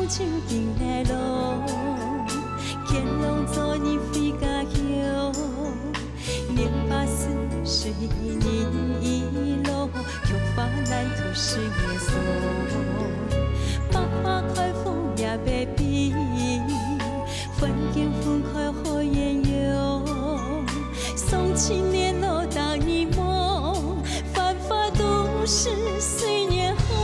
手边的路，天龙做你飞甲乡，年八四水泥一路，菊花难吐是耶稣，百花开放也未闭，环境分开好艳阳，送青年路当一梦，繁华都市岁月好。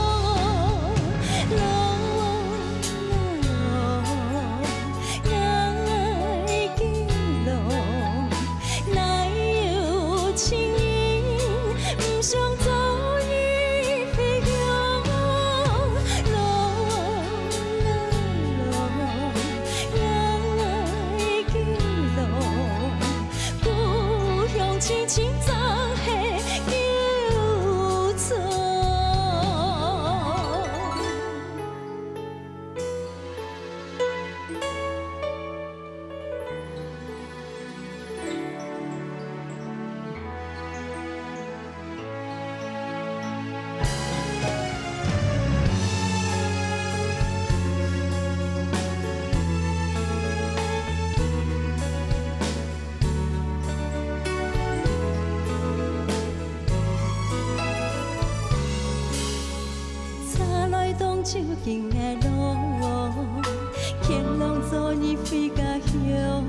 轻轻走下旧厝。手边的路，天龙做你飞甲乡，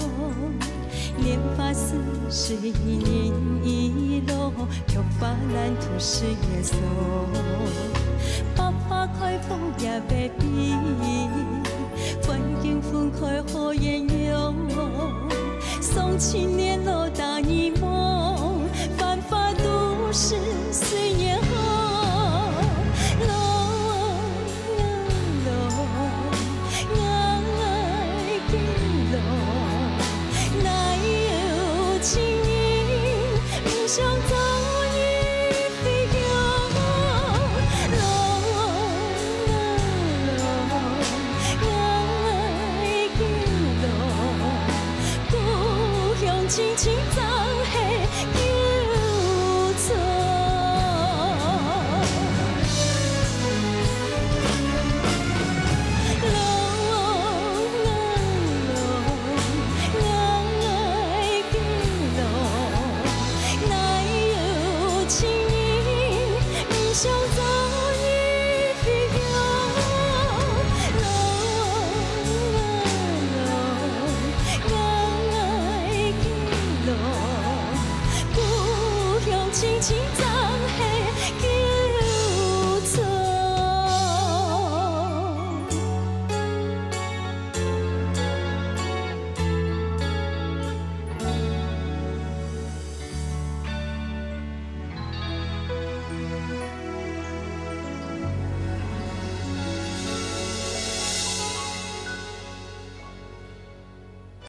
莲花似水年一路，菊花难吐是耶稣，百花开放也未闭，环境分开好艳阳，送青年路大一梦，繁华都市岁月好。 想走你飞翔，爱情路，故乡轻轻走。